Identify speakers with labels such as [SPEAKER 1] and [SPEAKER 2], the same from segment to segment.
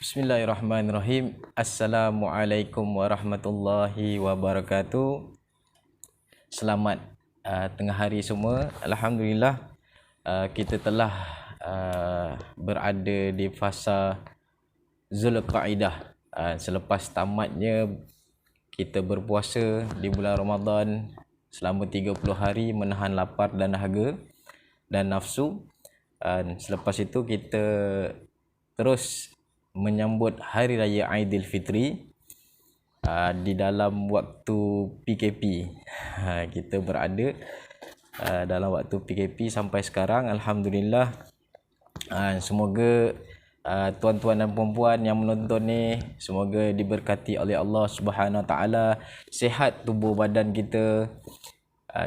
[SPEAKER 1] Bismillahirrahmanirrahim. Assalamualaikum warahmatullahi wabarakatuh. Selamat tengah hari semua. Alhamdulillah kita telah berada di fasa Zulqa'dah. Selepas tamatnya kita berpuasa di bulan Ramadan selama 30 hari menahan lapar dan dahaga dan nafsu. Selepas itu kita terus menyambut Hari Raya Aidilfitri di dalam waktu PKP. Kita berada dalam waktu PKP sampai sekarang. Alhamdulillah. Semoga tuan-tuan dan puan-puan yang menonton ni semoga diberkati oleh Allah Subhanahu Wa Taala, sihat tubuh badan kita.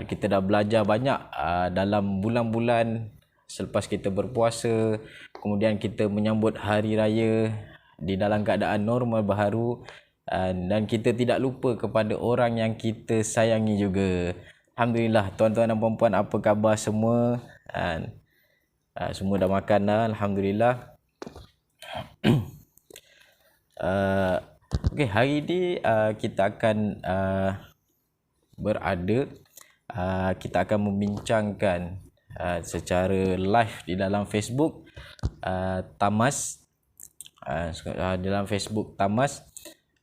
[SPEAKER 1] Kita dah belajar banyak dalam bulan-bulan selepas kita berpuasa, kemudian kita menyambut hari raya di dalam keadaan normal baharu, dan kita tidak lupa kepada orang yang kita sayangi juga. Alhamdulillah, tuan-tuan dan puan-puan, apa khabar semua? Semua dah makan dah, alhamdulillah. Okey, hari ini kita akan kita akan membincangkan secara live di dalam Facebook Tamas, dalam Facebook Tamas,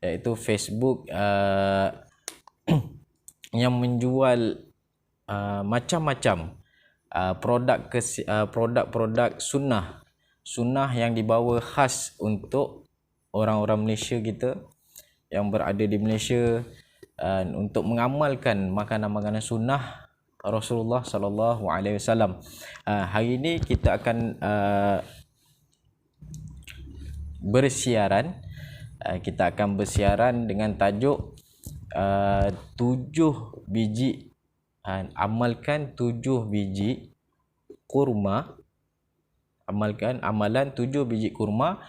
[SPEAKER 1] iaitu Facebook yang menjual macam-macam produk-produk sunnah yang dibawa khas untuk orang-orang Malaysia kita yang berada di Malaysia, untuk mengamalkan makanan-makanan sunnah Rasulullah sallallahu alaihi wasallam. Hari ini kita akan bersiaran. Kita akan bersiaran dengan tajuk 7 biji amalkan 7 biji kurma. Amalan 7 biji kurma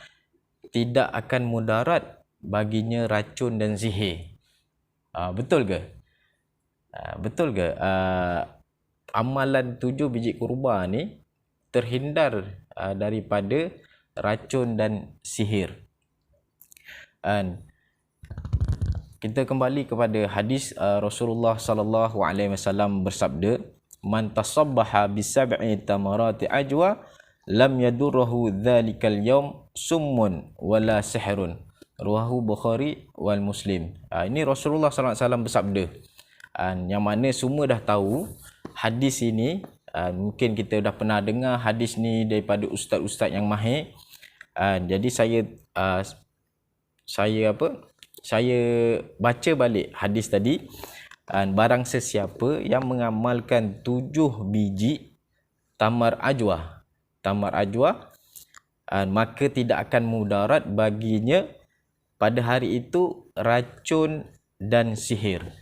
[SPEAKER 1] tidak akan mudarat baginya racun dan sihir. Betul ke? Betul ke amalan 7 biji kurma ni terhindar daripada racun dan sihir? Kita kembali kepada hadis Rasulullah sallallahu alaihi wasallam bersabda, "Man tasabbaha bi sab'i tamarati ajwa lam yadurruhu dzalikal yaum summun wala sihrun." Rawahu Bukhari wal Muslim. Ini Rasulullah sallallahu alaihi wasallam bersabda. Yang mana semua dah tahu hadis ini, mungkin kita dah pernah dengar hadis ni daripada ustaz-ustaz yang mahir. Jadi saya baca balik hadis tadi. Barang sesiapa yang mengamalkan 7 biji tamar ajwa, maka tidak akan mudarat baginya pada hari itu racun dan sihir.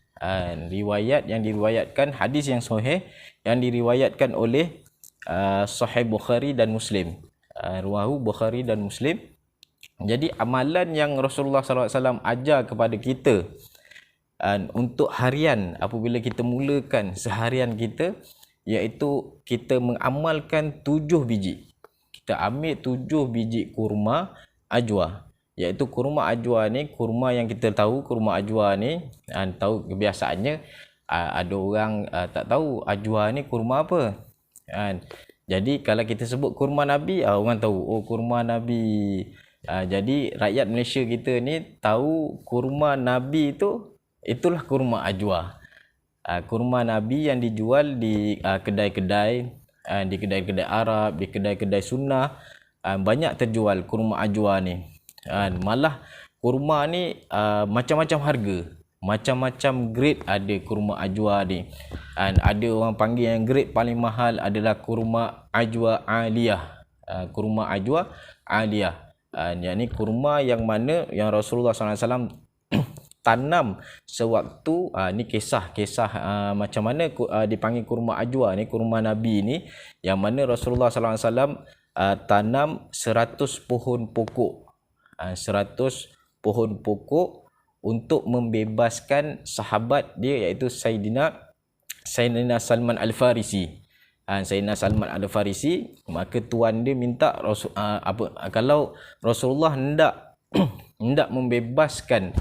[SPEAKER 1] Riwayat yang diriwayatkan, hadis yang sahih yang diriwayatkan oleh Sahih Bukhari dan Muslim. Ruwahu Bukhari dan Muslim. Jadi amalan yang Rasulullah SAW ajar kepada kita untuk harian apabila kita mulakan seharian kita, iaitu kita mengamalkan 7 biji. Kita ambil 7 biji kurma ajwa. Iaitu kurma ajwa ni, kurma yang kita tahu, kurma ajwa ni, tahu kebiasaannya, ada orang tak tahu ajwa ni kurma apa. Jadi kalau kita sebut kurma Nabi, orang tahu, oh kurma Nabi. Jadi rakyat Malaysia kita ni tahu kurma Nabi itulah kurma ajwa. Kurma Nabi yang dijual di kedai-kedai, di kedai-kedai Arab, di kedai-kedai sunnah, banyak terjual kurma ajwa ni. Malah kurma ni macam-macam harga, macam-macam grade ada kurma ajwa ni. Ada orang panggil yang grade paling mahal adalah kurma ajwa aliyah. Kurma ajwa aliyah. Yang ni kurma yang mana yang Rasulullah SAW tanam sewaktu, ni kisah macam mana dipanggil kurma ajwa ni, kurma Nabi ni, yang mana Rasulullah SAW tanam 100 pohon pokok. 100 pohon pokok untuk membebaskan sahabat dia, iaitu Sayyidina Salman Al-Farisi. Sayyidina Salman Al-Farisi, maka tuan dia minta kalau Rasulullah hendak hendak membebaskan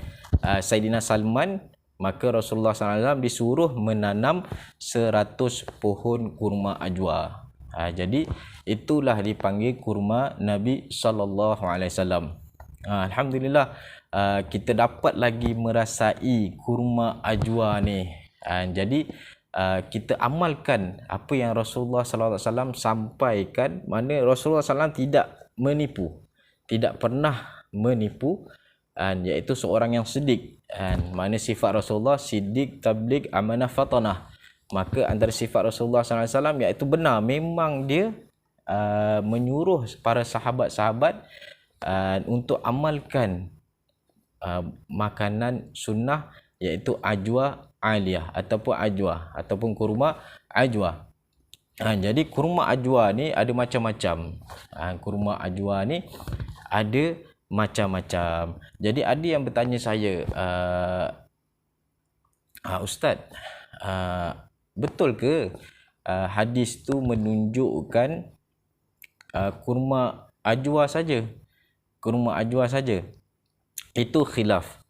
[SPEAKER 1] Saidina Salman, maka Rasulullah SAW disuruh menanam 100 pohon kurma ajwa. Jadi itulah dipanggil kurma Nabi SAW. Alhamdulillah, kita dapat lagi merasai kurma ajwa ni. Jadi kita amalkan apa yang Rasulullah SAW sampaikan, mana Rasulullah SAW tidak menipu, tidak pernah menipu, iaitu seorang yang siddiq. Mana sifat Rasulullah siddiq, tabligh, amanah, fatanah. Maka antara sifat Rasulullah SAW iaitu benar, memang dia menyuruh para sahabat-sahabat untuk amalkan makanan sunnah, iaitu ajwa aliyah ataupun kurma ajwa. Jadi kurma ajwa ni ada macam-macam. Kurma ajwa ni ada macam-macam. Jadi ada yang bertanya saya, Ustaz, betul ke hadis tu menunjukkan kurma ajwa saja? Kurma ajwa saja? Itu khilaf.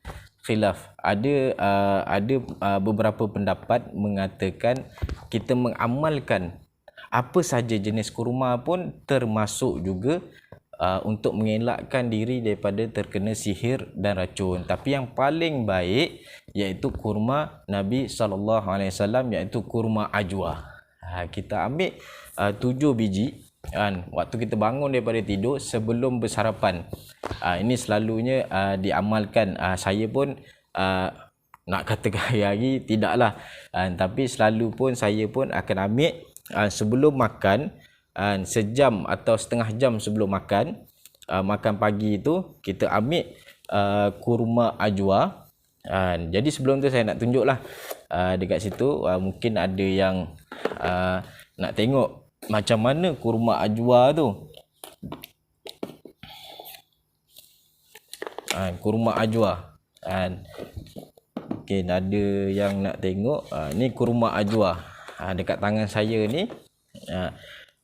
[SPEAKER 1] Ada beberapa pendapat mengatakan kita mengamalkan apa saja jenis kurma pun termasuk juga untuk mengelakkan diri daripada terkena sihir dan racun. Tapi yang paling baik iaitu kurma Nabi SAW, iaitu kurma ajwa. Kita ambil 7 biji waktu kita bangun daripada tidur sebelum bersarapan. Ini selalunya diamalkan. Saya pun nak katakan hari-hari tidaklah, tapi selalu pun saya pun akan ambil sebelum makan, sejam atau setengah jam sebelum makan, makan pagi itu kita ambil kurma ajwa. Jadi sebelum tu saya nak tunjuklah dekat situ, mungkin ada yang nak tengok macam mana kurma ajwa tu. Kurma ajwa. Mungkin ada yang nak tengok. Ni kurma ajwa. Dekat tangan saya ni,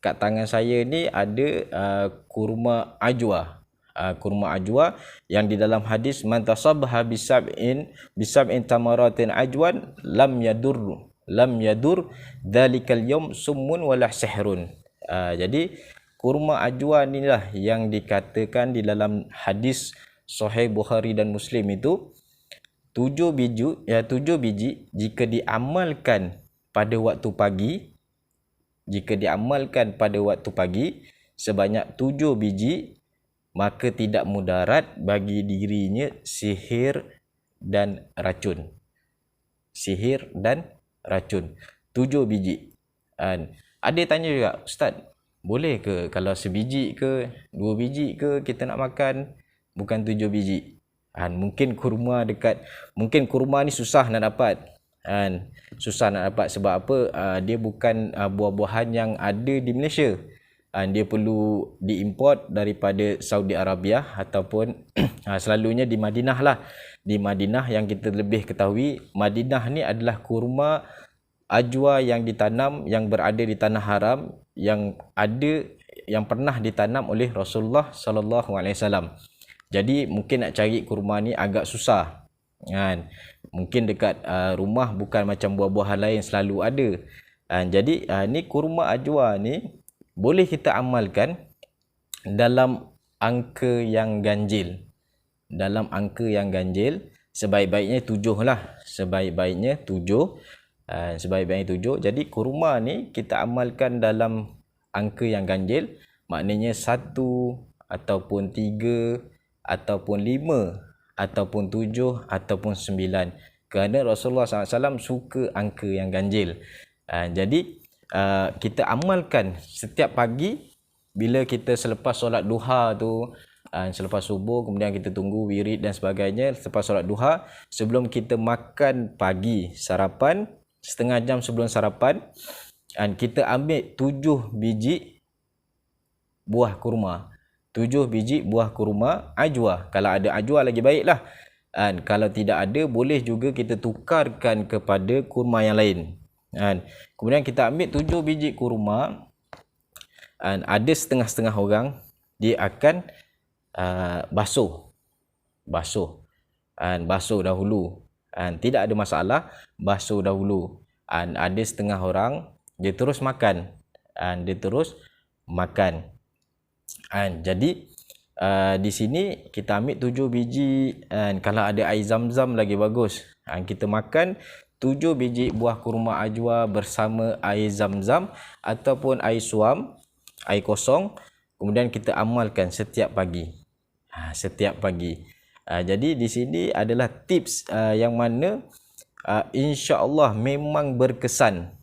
[SPEAKER 1] kat tangan saya ni ada kurma ajwa. Kurma ajwa yang di dalam hadis, man tasabbaha bisab'in tamaratin ajwan lam yadur dhalikal yawm summun wala sihrun. Jadi kurma ajwa inilah yang dikatakan di dalam hadis Sahih Bukhari dan Muslim itu 7 biji jika diamalkan pada waktu pagi, sebanyak 7 biji, maka tidak mudarat bagi dirinya sihir dan racun. 7 biji. Ada tanya juga, Ustaz, boleh ke kalau sebiji ke 2 biji ke kita nak makan, bukan 7 biji? Mungkin kurma ni susah nak dapat. Sebab apa? Dia bukan buah-buahan yang ada di Malaysia. Dia perlu diimport daripada Saudi Arabia ataupun selalunya di Madinah lah. Di Madinah yang kita lebih ketahui, Madinah ni adalah kurma ajwa yang ditanam, yang berada di tanah haram, yang pernah ditanam oleh Rasulullah SAW. Jadi mungkin nak cari kurma ni agak susah. Mungkin dekat rumah bukan macam buah-buahan lain selalu ada. Jadi ni kurma ajwa ni boleh kita amalkan dalam angka yang ganjil. Sebaik-baiknya 7 lah. Sebaik-baiknya 7. Jadi kurma ni kita amalkan dalam angka yang ganjil. Maknanya 1 ataupun 3 ataupun 5 ataupun 7 ataupun 9. Kerana Rasulullah SAW suka angka yang ganjil. Jadi kita amalkan setiap pagi bila kita selepas solat duha tu, selepas subuh, kemudian kita tunggu wirid dan sebagainya. Selepas solat duha, sebelum kita makan pagi, sarapan, setengah jam sebelum sarapan, kita ambil 7 biji buah kurma. 7 biji buah kurma ajwa. Kalau ada ajwa lagi baiklah. Kalau tidak ada, boleh juga kita tukarkan kepada kurma yang lain. Kemudian kita ambil 7 biji kurma. Ada setengah-setengah orang dia akan basuh. basuh. Basuh dahulu. Tidak ada masalah, basuh dahulu. Ada setengah orang dia terus makan. Dia terus makan. Jadi di sini kita ambil 7 biji, kalau ada air zam-zam lagi bagus. Kita makan 7 biji buah kurma ajwa bersama air zam-zam ataupun air suam, air kosong. Kemudian kita amalkan setiap pagi. Setiap pagi. Jadi di sini adalah tips yang mana insya-Allah memang berkesan.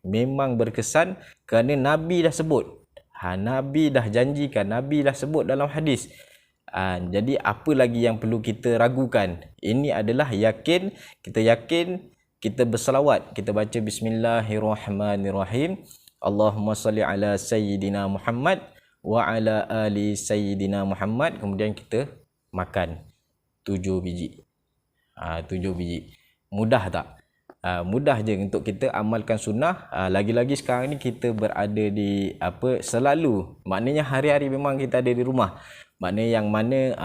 [SPEAKER 1] Memang berkesan kerana Nabi dah sebut. Nabi dah janjikan, Nabi dah sebut dalam hadis. Jadi apa lagi yang perlu kita ragukan? Ini adalah yakin, kita berselawat, kita baca bismillahirrahmanirrahim. Allahumma salli ala sayyidina Muhammad wa ala ali sayyidina Muhammad. Kemudian kita makan 7 biji. 7 biji. Mudah tak? Mudah je untuk kita amalkan sunnah. Lagi-lagi sekarang ni kita berada di selalu. Maknanya hari-hari memang kita ada di rumah. Maknanya yang mana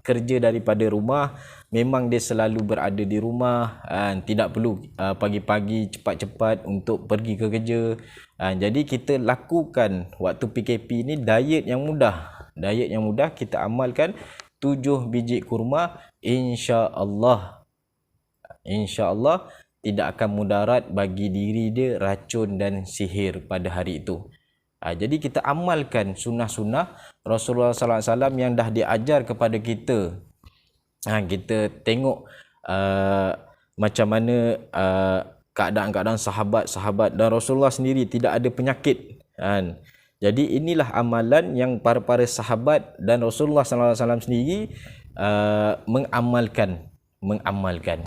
[SPEAKER 1] kerja daripada rumah, memang dia selalu berada di rumah. Tidak perlu pagi-pagi cepat-cepat untuk pergi ke kerja. Jadi kita lakukan waktu PKP ni diet yang mudah. Diet yang mudah kita amalkan 7 biji kurma, insya-Allah tidak akan mudarat bagi diri dia racun dan sihir pada hari itu. Jadi kita amalkan sunnah-sunnah Rasulullah sallallahu alaihi wasallam yang dah diajar kepada kita. Kita tengok macam mana keadaan-keadaan sahabat-sahabat, dan Rasulullah sendiri tidak ada penyakit. Jadi inilah amalan yang para sahabat dan Rasulullah sallallahu alaihi wasallam sendiri mengamalkan.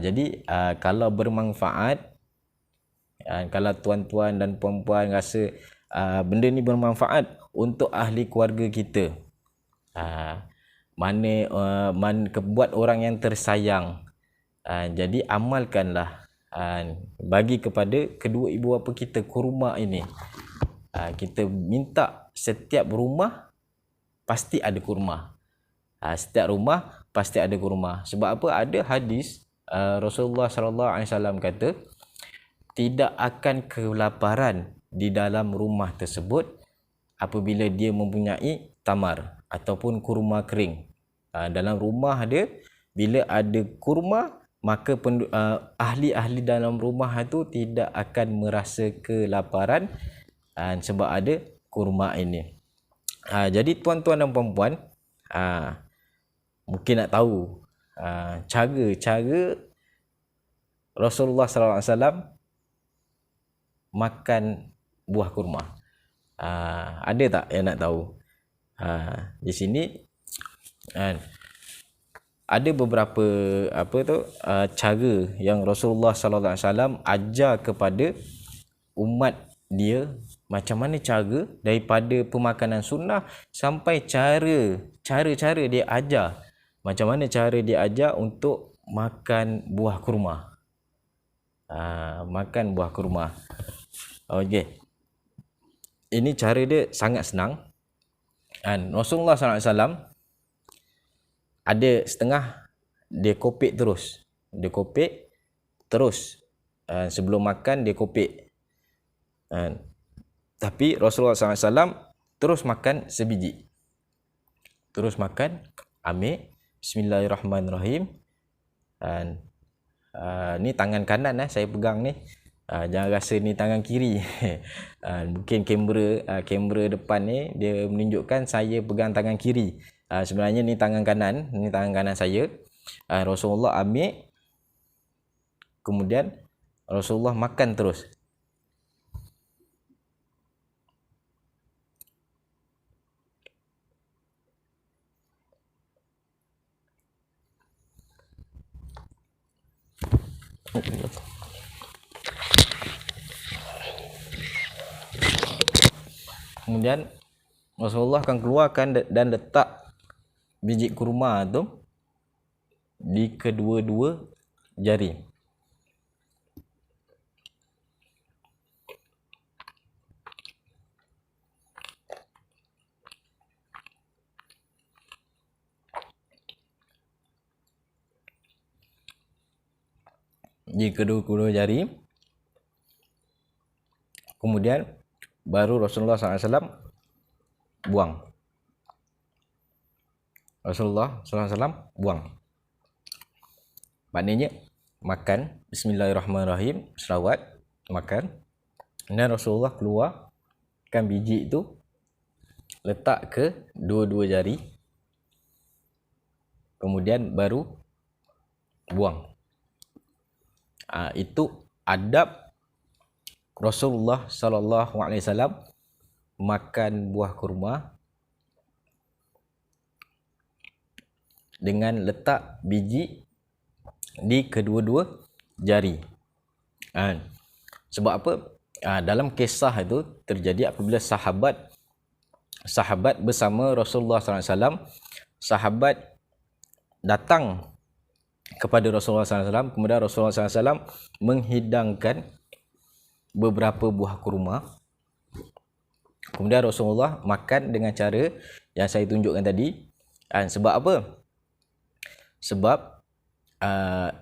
[SPEAKER 1] Jadi kalau bermanfaat, kalau tuan-tuan dan puan-puan rasa benda ni bermanfaat untuk ahli keluarga kita, buat orang yang tersayang, jadi amalkanlah. Bagi kepada kedua ibu bapa kita kurma ini. Kita minta setiap rumah pasti ada kurma. Setiap rumah pasti ada kurma. Sebab apa? Ada hadis Rasulullah sallallahu alaihi wasallam kata tidak akan kelaparan di dalam rumah tersebut apabila dia mempunyai tamar ataupun kurma kering. Dalam rumah dia bila ada kurma, maka ahli-ahli dalam rumah itu tidak akan merasa kelaparan sebab ada kurma ini. Jadi tuan-tuan dan puan-puan, mungkin nak tahu cara Rasulullah sallallahu alaihi wasallam makan buah kurma. Ada tak yang nak tahu? Di sini ada beberapa cara yang Rasulullah sallallahu alaihi wasallam ajar kepada umat dia, macam mana cara daripada pemakanan sunnah sampai cara dia ajar. Macam mana cara dia ajar untuk makan buah kurma. Makan buah kurma. Okey. Ini cara dia sangat senang. Rasulullah sallallahu alaihi wasallam ada setengah dia kopek terus. Sebelum makan dia kopek. Tapi Rasulullah SAW terus makan sebiji. Terus makan, ambil, bismillahirrahmanirrahim. Ni tangan kanan saya pegang ni. Jangan rasa ni tangan kiri. Mungkin kamera depan ni dia menunjukkan saya pegang tangan kiri. Sebenarnya ni tangan kanan saya. Rasulullah ambil, kemudian Rasulullah makan terus. Kemudian Rasulullah akan keluarkan dan letak biji kurma tu di kedua-dua jari. di kedua-kedua jari. Kemudian baru Rasulullah SAW buang. Rasulullah SAW buang. Maknanya makan, bismillahirrahmanirrahim, selawat, makan. Dan Rasulullah keluarkan biji itu, letak ke dua-dua jari. Kemudian baru buang. Itu adab Rasulullah SAW makan buah kurma dengan letak biji di kedua-dua jari. Sebab apa? Dalam kisah itu terjadi apabila sahabat bersama Rasulullah SAW, sahabat datang kepada Rasulullah SAW, kemudian Rasulullah SAW menghidangkan beberapa buah kurma. Kemudian Rasulullah makan dengan cara yang saya tunjukkan tadi. Sebab apa? Sebab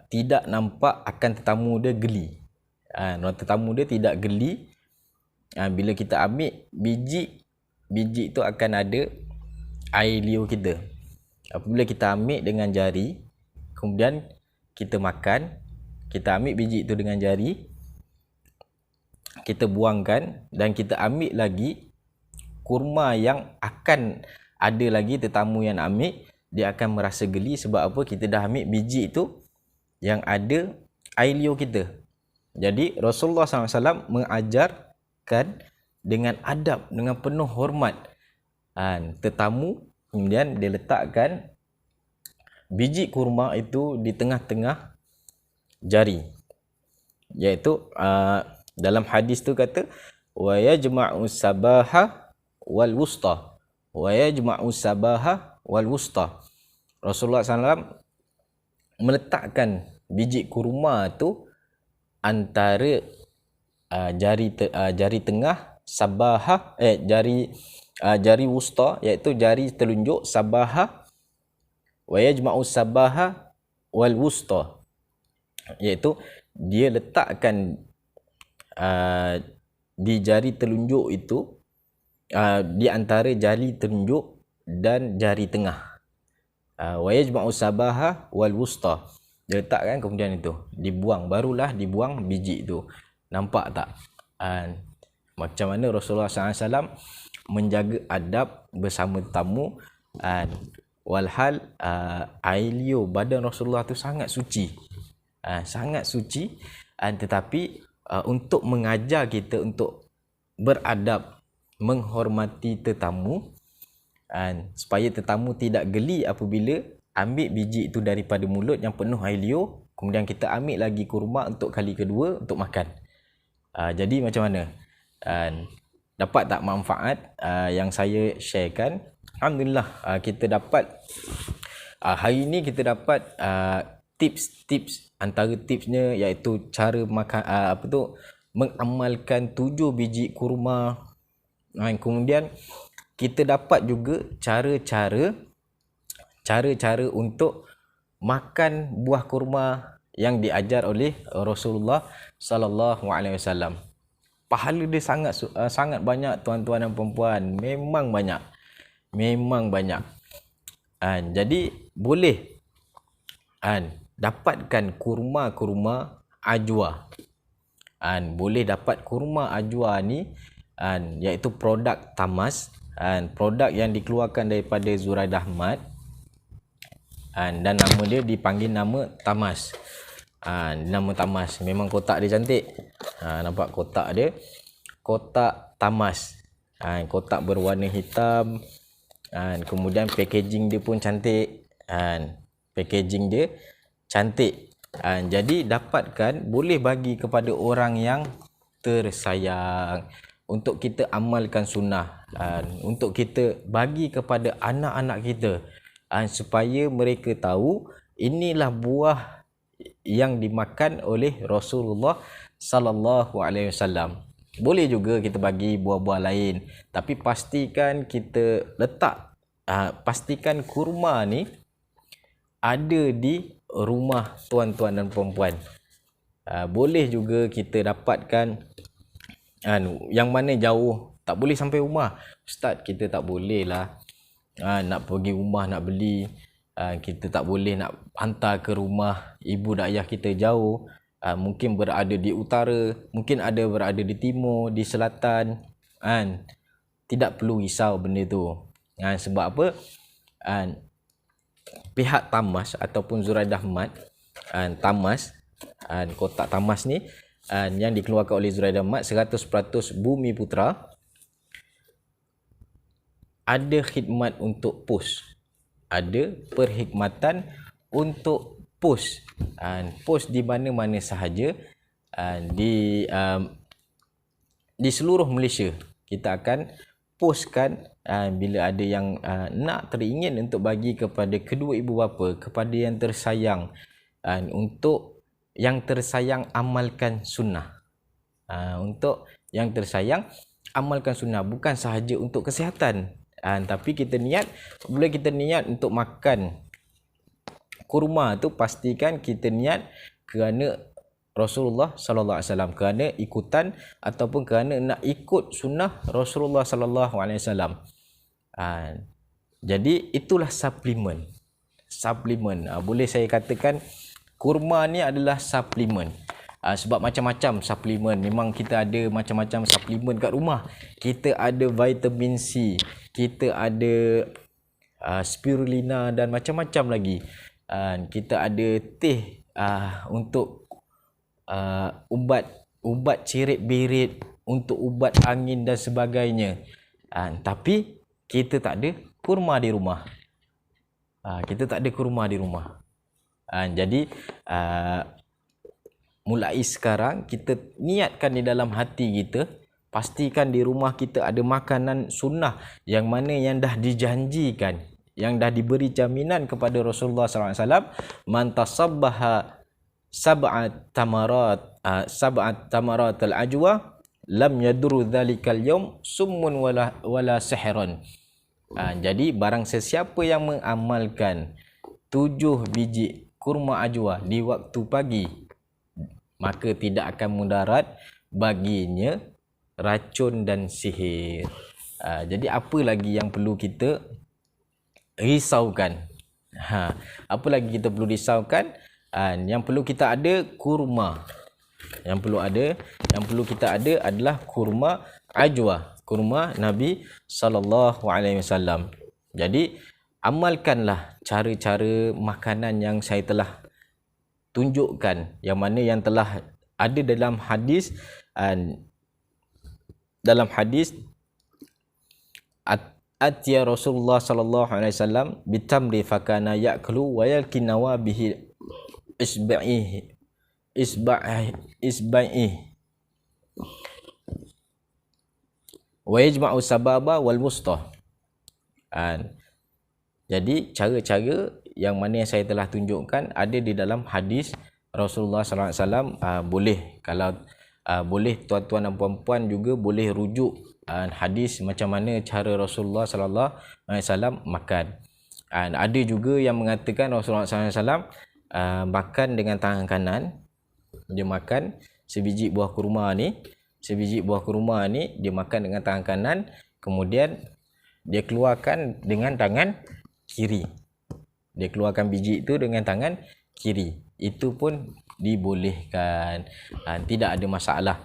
[SPEAKER 1] tidak nampak akan tetamu dia geli. Tetamu dia tidak geli. Bila kita ambil biji itu akan ada air liur kita. Apabila kita ambil dengan jari, kemudian kita makan, kita ambil biji itu dengan jari, kita buangkan dan kita ambil lagi kurma yang akan ada lagi tetamu yang ambil, dia akan merasa geli. Sebab apa? Kita dah ambil biji itu yang ada air liur kita. Jadi Rasulullah SAW mengajarkan dengan adab, dengan penuh hormat tetamu. Kemudian dia letakkan biji kurma itu di tengah-tengah jari, iaitu dalam hadis tu kata wa yajma'u sabaha wal wusta, wa yajma'u sabaha wal wusta. Rasulullah SAW meletakkan biji kurma tu antara jari tengah, sabaha, jari wusta, iaitu jari telunjuk, sabaha, wa yajma'u sabaha wal wusta, iaitu dia letakkan di jari telunjuk itu, di antara jari telunjuk dan jari tengah. Wa yajma'u sabaha wal wusta, dia letakkan, kemudian itu dibuang, barulah dibuang biji itu. Nampak tak macam mana Rasulullah SAW menjaga adab bersama tetamu. Walhal air liur badan Rasulullah tu sangat suci, sangat suci. Tetapi untuk mengajar kita untuk beradab, menghormati tetamu, supaya tetamu tidak geli apabila ambil biji itu daripada mulut yang penuh air liur, kemudian kita ambil lagi kurma untuk kali kedua untuk makan. Jadi macam mana? Dapat tak manfaat yang saya sharekan? Alhamdulillah, kita dapat hari ini kita dapat tips-tips. Antara tipsnya iaitu cara makan, mengamalkan 7 biji kurma. Kemudian kita dapat juga cara-cara untuk makan buah kurma yang diajar oleh Rasulullah sallallahu alaihi wasallam. Pahala dia sangat banyak tuan-tuan dan puan-puan, memang banyak. Jadi boleh dapatkan kurma ajwa. Boleh dapat kurma ajwa ni, iaitu produk Tamas, produk yang dikeluarkan daripada Zuraid Ahmad, dan nama dia dipanggil nama Tamas. Nama Tamas, memang kotak dia cantik. Nampak kotak dia, kotak Tamas. Kotak berwarna hitam. Kemudian packaging dia pun cantik. Packaging dia cantik. Jadi dapatkan, boleh bagi kepada orang yang tersayang, untuk kita amalkan sunnah, untuk kita bagi kepada anak-anak kita, supaya mereka tahu inilah buah yang dimakan oleh Rasulullah sallallahu alaihi wasallam. Boleh juga kita bagi buah-buah lain, tapi pastikan kita letak, pastikan kurma ni ada di rumah tuan-tuan dan puan-puan. Boleh juga kita dapatkan yang mana jauh, tak boleh sampai rumah. Ustaz, kita tak boleh lah nak pergi rumah nak beli, kita tak boleh nak hantar ke rumah ibu dan ayah kita jauh, mungkin berada di utara, mungkin ada berada di timur, di selatan, tidak perlu risau benda tu. Sebab apa? Pihak Tamas ataupun Zuraidah Mat, Tamas, kotak Tamas ni yang dikeluarkan oleh Zuraidah Mat 100% Bumi Putra, ada khidmat untuk pos, ada perkhidmatan untuk pos. Pos di mana-mana sahaja di seluruh Malaysia. Kita akan poskan bila ada yang nak teringin untuk bagi kepada kedua ibu bapa, kepada yang tersayang, untuk yang tersayang amalkan sunnah. Untuk yang tersayang amalkan sunnah, bukan sahaja untuk kesihatan, tapi kita niat, bila kita niat untuk makan kurma tu, pastikan kita niat kerana Rasulullah sallallahu alaihi wasallam, kerana ikutan ataupun kerana nak ikut sunnah Rasulullah sallallahu alaihi wasallam. Jadi itulah suplemen. Boleh saya katakan kurma ni adalah suplemen. Sebab macam-macam suplemen, memang kita ada macam-macam suplemen kat rumah. Kita ada vitamin C, kita ada spirulina dan macam-macam lagi. Kita ada teh untuk ubat cirit berit, untuk ubat angin dan sebagainya. Tapi kita tak ada kurma di rumah. Jadi mulai sekarang kita niatkan di dalam hati kita, pastikan di rumah kita ada makanan sunnah yang mana yang dah dijanjikan, yang dah diberi jaminan kepada Rasulullah SAW. Man tasabbaha sab'at tamarat al-ajwa lam yadurru dhalikal yawm summun wala sihran. Jadi barang sesiapa yang mengamalkan 7 biji kurma ajwa di waktu pagi, maka tidak akan mudarat baginya racun dan sihir. Jadi apa lagi yang perlu kita risaukan? Apa lagi kita perlu risaukan? Yang perlu kita ada kurma. Yang perlu kita ada adalah kurma ajwa, kurma Nabi sallallahu alaihi wasallam. Jadi amalkanlah cara-cara makanan yang saya telah tunjukkan, yang mana yang telah ada dalam hadis. Dalam hadis Atiya Rasulullah sallallahu alaihi wasallam bitamri fakana ya'kulu wa yalkinawa bihi isba'i wa yajma'u sababa wal wusta. Jadi cara-cara yang mana yang saya telah tunjukkan ada di dalam hadis Rasulullah sallallahu alaihi wasallam. Boleh, kalau boleh tuan-tuan dan puan-puan juga boleh rujuk hadis macam mana cara Rasulullah sallallahu alaihi wasallam makan. Ada juga yang mengatakan Rasulullah sallallahu alaihi wasallam makan dengan tangan kanan. Dia makan sebiji buah kurma ni, dia makan dengan tangan kanan, kemudian dia keluarkan dengan tangan kiri. Dia keluarkan biji itu dengan tangan kiri. Itu pun dibolehkan, tidak ada masalah.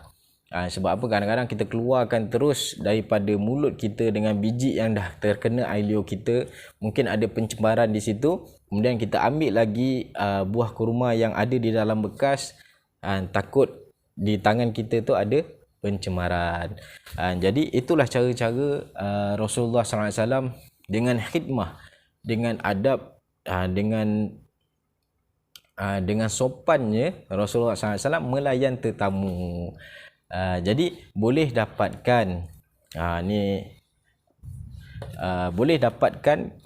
[SPEAKER 1] Sebab apa? Kadang-kadang kita keluarkan terus daripada mulut kita dengan biji yang dah terkena air liur kita, mungkin ada pencemaran di situ. Kemudian kita ambil lagi buah kurma yang ada di dalam bekas, takut di tangan kita tu ada pencemaran. Jadi itulah cara-cara Rasulullah SAW dengan khidmah, dengan adab, dengan sopannya Rasulullah SAW melayan tetamu. Jadi boleh dapatkan boleh dapatkan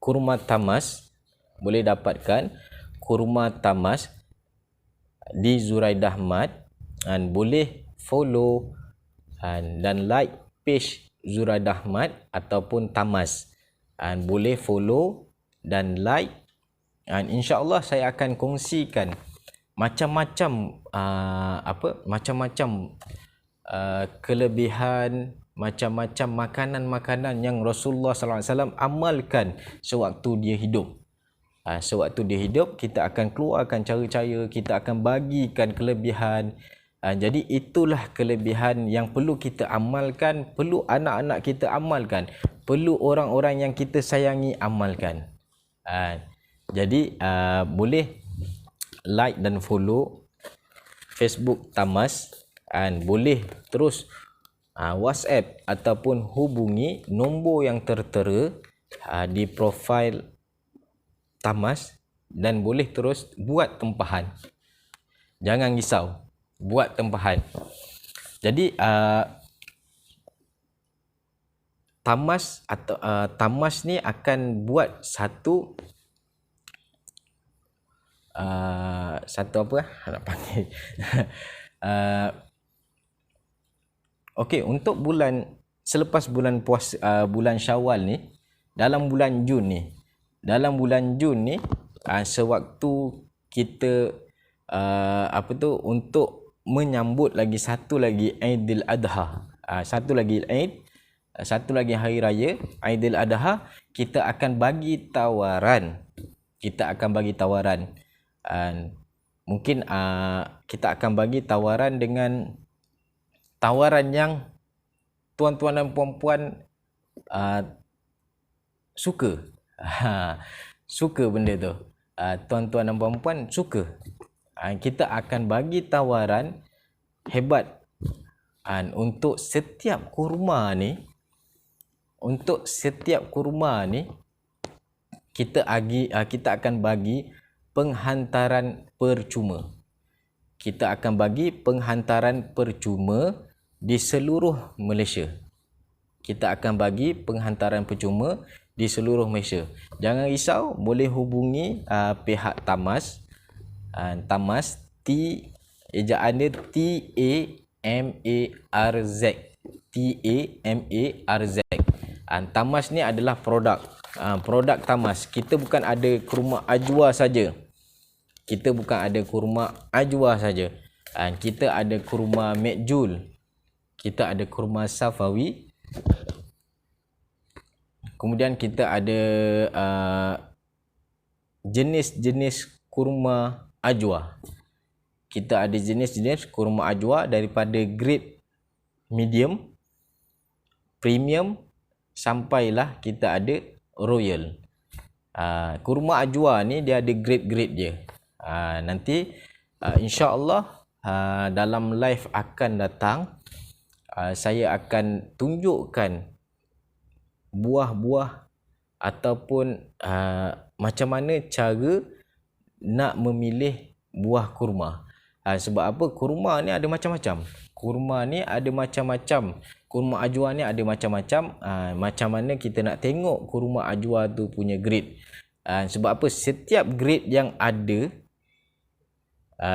[SPEAKER 1] kurma tamas, boleh dapatkan kurma tamas di Zuraidah Mat, dan boleh follow dan like page Zuraidah Mat ataupun Tamas, dan boleh follow dan like, dan insya-Allah saya akan kongsikan macam-macam macam-macam kelebihan, macam-macam makanan-makanan yang Rasulullah SAW amalkan sewaktu dia hidup. Sewaktu dia hidup, kita akan keluarkan cara-cara, kita akan bagikan kelebihan. Jadi itulah kelebihan yang perlu kita amalkan, perlu anak-anak kita amalkan, perlu orang-orang yang kita sayangi amalkan. Jadi boleh like dan follow Facebook Tamas, dan boleh terus WhatsApp ataupun hubungi nombor yang tertera di profil Tamas, dan boleh terus buat tempahan. Jangan risau, buat tempahan. Jadi Tamas atau Tamas ni akan buat satu apa nak panggil okey, untuk bulan selepas bulan bulan Syawal ni, dalam bulan Jun ni sewaktu kita untuk menyambut lagi satu lagi Aidil Adha, satu lagi hari raya Aidil Adha, kita akan bagi tawaran. Mungkin kita akan bagi tawaran dengan tawaran yang tuan-tuan dan puan-puan suka. Suka benda tu. Tuan-tuan dan puan-puan suka. Kita akan bagi tawaran hebat. Untuk setiap kurma ni, kita akan bagi penghantaran percuma. Kita akan bagi penghantaran percuma di seluruh Malaysia. Kita akan bagi penghantaran percuma di seluruh Malaysia. Jangan risau, boleh hubungi pihak Tamas. Tamas, ejaan dia TAMARZ. TAMARZ. Tamas ni adalah produk Tamas. Kita bukan ada kurma ajwa saja. Kita ada kurma Mekjul. Kita ada kurma Safawi. Kemudian kita ada jenis-jenis kurma ajwa. Kita ada jenis-jenis kurma ajwa daripada grade medium, premium, sampailah kita ada royal. Kurma ajwa ni dia ada grade-grade dia. Nanti insya-Allah dalam live akan datang saya akan tunjukkan buah-buah ataupun macam mana cara nak memilih buah kurma. Sebab apa? Kurma ni ada macam-macam. Kurma ajwa ni ada macam-macam. Macam mana kita nak tengok kurma ajwa tu punya grade. Sebab apa? Setiap grade yang ada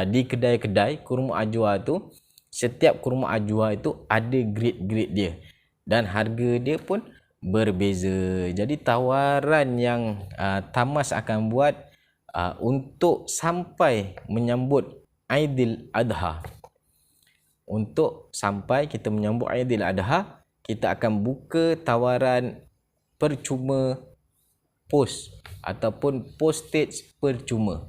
[SPEAKER 1] di kedai-kedai kurma ajwa tu, setiap kurma ajwa itu ada grade-grade dia. Dan harga dia pun berbeza. Jadi tawaran yang Tamas akan buat untuk sampai menyambut Aidil Adha. Untuk sampai kita menyambut Aidil Adha, kita akan buka tawaran percuma post ataupun postage percuma.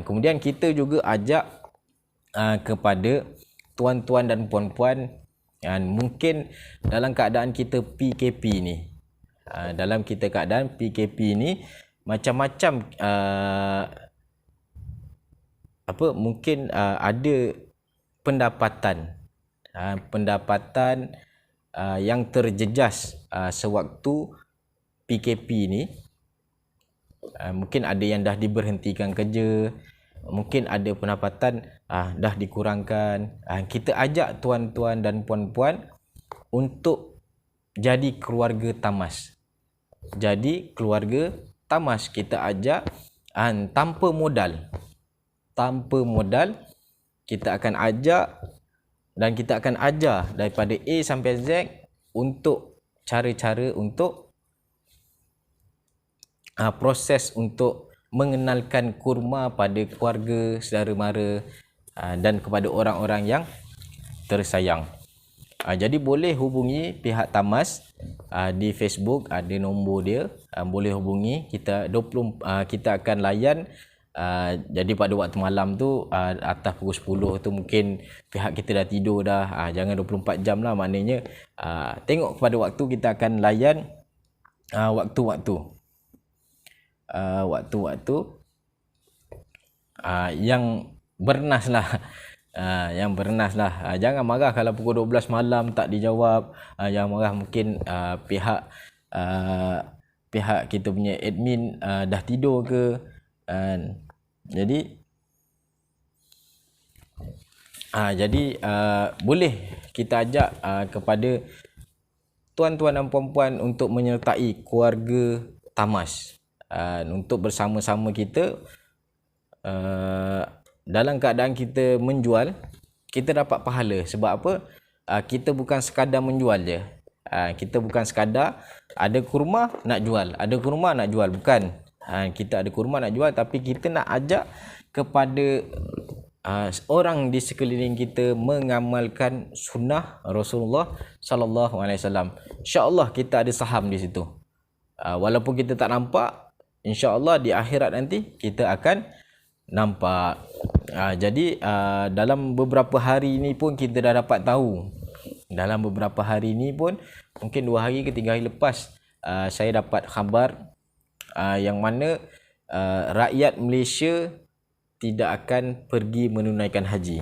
[SPEAKER 1] Kemudian kita juga ajak kepada tuan-tuan dan puan-puan mungkin dalam keadaan kita PKP ni. Dalam kita keadaan PKP ni macam-macam mungkin ada pendapatan yang terjejas sewaktu PKP ni. Mungkin ada yang dah diberhentikan kerja, mungkin ada pendapatan dah dikurangkan. Kita ajak tuan-tuan dan puan-puan untuk jadi keluarga Tamas. Kita ajak tanpa modal. Kita akan ajak dan kita akan ajar daripada A sampai Z untuk cara-cara untuk proses untuk mengenalkan kurma pada keluarga, saudara mara dan kepada orang-orang yang tersayang. Jadi boleh hubungi pihak Tamas di Facebook, ada nombor dia, boleh hubungi kita. Kita akan layan. Jadi pada waktu malam tu atas pukul 10 tu mungkin pihak kita dah tidur dah. Jangan 24 jam lah, maknanya tengok pada waktu kita akan layan waktu-waktu yang bernas lah. Yang bernas lah. Jangan marah kalau pukul 12 malam tak dijawab. Jangan marah, mungkin pihak kita punya admin dah tidur ke. Jadi boleh kita ajak kepada tuan-tuan dan puan-puan untuk menyertai keluarga Tamas untuk bersama-sama kita. Dalam keadaan kita menjual, kita dapat pahala. Sebab apa? Kita bukan sekadar menjual je. Kita bukan sekadar ada kurma nak jual, ada kurma nak jual, bukan. Kita ada kurma nak jual, tapi kita nak ajak kepada orang di sekeliling kita mengamalkan sunnah Rasulullah sallallahu alaihi wasallam. Insya-Allah kita ada saham di situ. Walaupun kita tak nampak, insya-Allah di akhirat nanti kita akan nampak. Jadi dalam beberapa hari ini pun kita dah dapat tahu. Dalam beberapa hari ini pun, mungkin 2 hari ke 3 hari lepas, saya dapat khabar yang mana rakyat Malaysia tidak akan pergi menunaikan haji.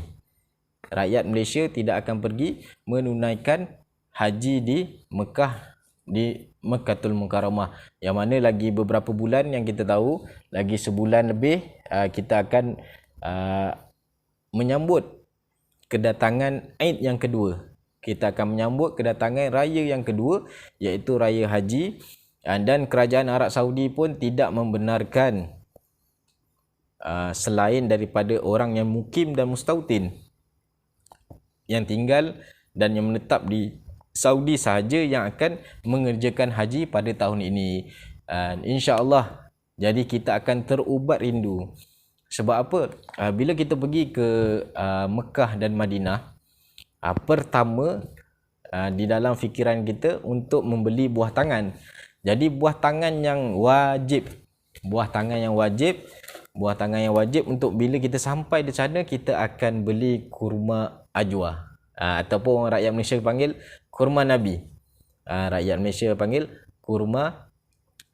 [SPEAKER 1] Rakyat Malaysia tidak akan pergi menunaikan haji di Mekah, di Mekkatul Mukarramah, yang mana lagi beberapa bulan yang kita tahu, lagi sebulan lebih kita akan menyambut kedatangan Aid yang kedua. Kita akan menyambut kedatangan raya yang kedua, iaitu raya haji. Dan kerajaan Arab Saudi pun tidak membenarkan selain daripada orang yang mukim dan mustautin, yang tinggal dan yang menetap di Saudi sahaja yang akan mengerjakan haji pada tahun ini. InsyaAllah, jadi kita akan terubat rindu. Sebab apa? Bila kita pergi ke Mekah dan Madinah, pertama di dalam fikiran kita untuk membeli buah tangan. Jadi buah tangan yang wajib untuk bila kita sampai di sana, kita akan beli kurma ajwa, ataupun rakyat Malaysia panggil kurma Nabi. Rakyat Malaysia panggil kurma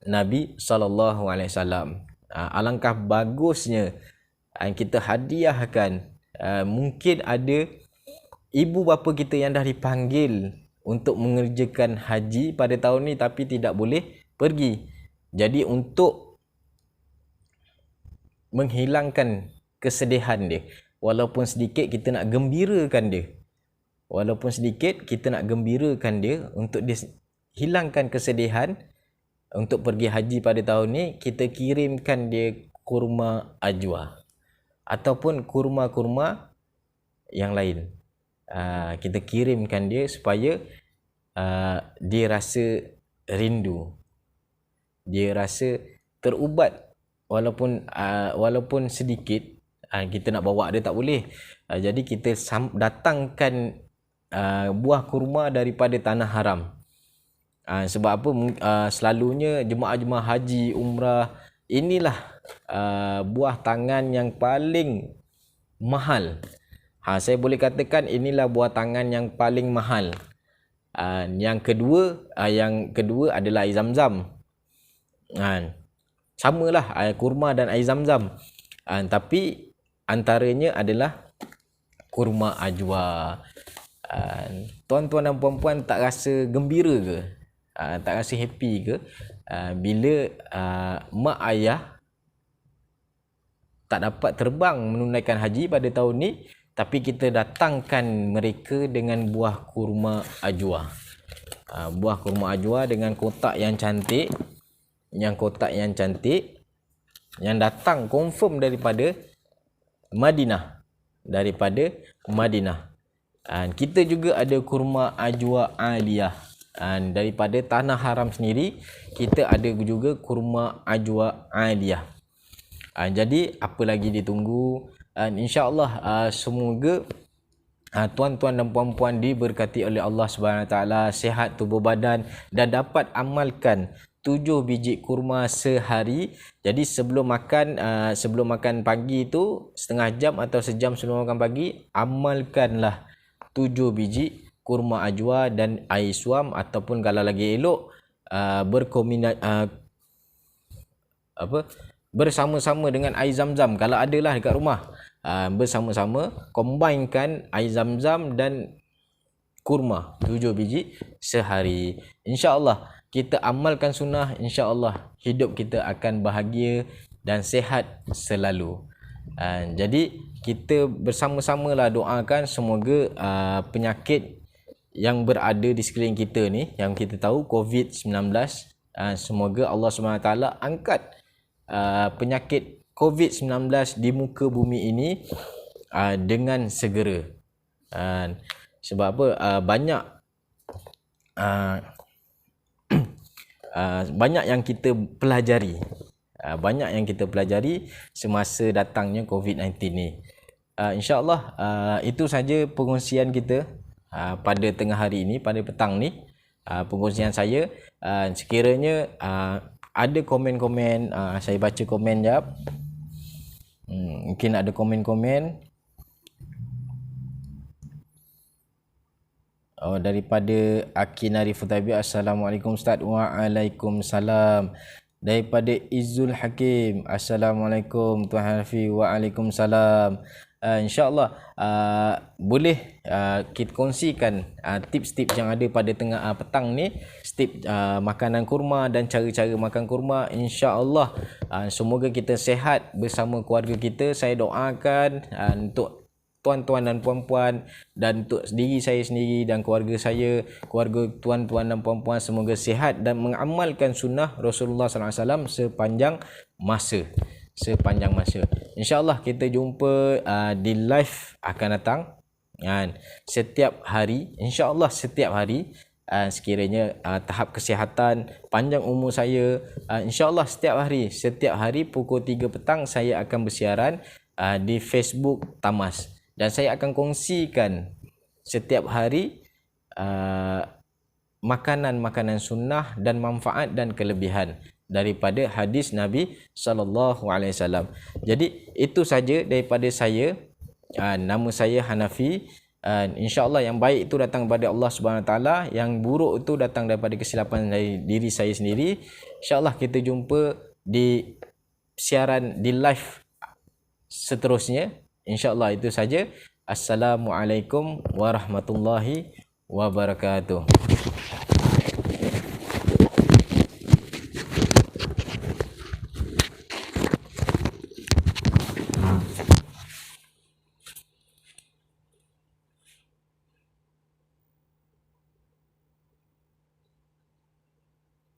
[SPEAKER 1] Nabi sallallahu alaihi wasallam. Alangkah bagusnya kita hadiahkan. Mungkin ada ibu bapa kita yang dah dipanggil untuk mengerjakan haji pada tahun ni tapi tidak boleh pergi. Jadi untuk menghilangkan kesedihan dia, walaupun sedikit kita nak gembirakan dia. Untuk dia hilangkan kesedihan untuk pergi haji pada tahun ni, kita kirimkan dia kurma ajwa ataupun kurma-kurma yang lain. Kita kirimkan dia supaya dia rasa rindu, dia rasa terubat, walaupun sedikit. Kita nak bawa dia tak boleh. Jadi kita datangkan buah kurma daripada tanah haram. Sebab apa? Selalunya jemaah-jemaah haji, umrah, inilah buah tangan yang paling mahal. Saya boleh katakan inilah buah tangan yang paling mahal. Yang kedua adalah air zam-zam. Samalah kurma dan air zam-zam. Tapi antaranya adalah kurma ajwa. Tuan-tuan dan puan-puan tak rasa gembira ke? Tak rasa happy ke? Bila mak ayah tak dapat terbang menunaikan haji pada tahun ni, tapi kita datangkan mereka dengan buah kurma ajwa. Buah kurma ajwa dengan kotak yang cantik, yang datang confirm daripada Madinah. Kita juga ada kurma ajwa aliyah. Daripada tanah haram sendiri, kita ada juga kurma ajwa aliyah. Jadi apa lagi ditunggu? InsyaAllah semoga tuan-tuan dan puan-puan diberkati oleh Allah Subhanahu Wa Taala, sihat tubuh badan dan dapat amalkan 7 biji kurma sehari. Jadi sebelum makan pagi tu, setengah jam atau sejam sebelum makan pagi, amalkanlah 7 biji kurma ajwa dan air suam, ataupun kalau lagi elok bersama-sama dengan air zam-zam kalau adalah dekat rumah. Bersama-sama combinekan air zam-zam dan kurma 7 biji sehari. InsyaAllah kita amalkan sunnah, insyaAllah hidup kita akan bahagia dan sehat selalu. Jadi kita bersama-samalah doakan semoga penyakit yang berada di sekeliling kita ni, yang kita tahu COVID-19, semoga Allah SWT angkat penyakit COVID-19 di muka bumi ini dengan segera. Sebab apa? Banyak yang kita pelajari. Banyak yang kita pelajari semasa datangnya COVID-19 ni. InsyaAllah itu saja perkongsian kita pada tengah hari ini, pada petang ni. Perkongsian saya. Sekiranya ada komen-komen, saya baca komen jap. Mungkin ada komen-komen. Daripada Akin Arif Futabi, Assalamualaikum Ustaz. Waalaikumsalam. Daripada Izzul Hakim, Assalamualaikum Tuan Hanafi. Waalaikumsalam. InsyaAllah boleh kita kongsikan tips-tips yang ada pada tengah petang ni, tips makanan kurma dan cara-cara makan kurma. InsyaAllah semoga kita sehat bersama keluarga kita. Saya doakan untuk tuan-tuan dan puan-puan dan untuk diri saya sendiri dan keluarga saya, keluarga tuan-tuan dan puan-puan, semoga sihat dan mengamalkan sunnah Rasulullah SAW sepanjang masa. InsyaAllah kita jumpa di live akan datang setiap hari. InsyaAllah setiap hari, sekiranya tahap kesihatan, panjang umur saya, InsyaAllah setiap hari pukul 3 petang saya akan bersiaran di Facebook Tamas, dan saya akan kongsikan setiap hari makanan-makanan sunnah dan manfaat dan kelebihan daripada hadis Nabi SAW. Jadi itu saja daripada saya. Nama saya Hanafi. InsyaAllah yang baik itu datang daripada Allah SWT, yang buruk itu datang daripada kesilapan dari diri saya sendiri. InsyaAllah kita jumpa di siaran, di live seterusnya. InsyaAllah itu saja. Assalamualaikum warahmatullahi wabarakatuh.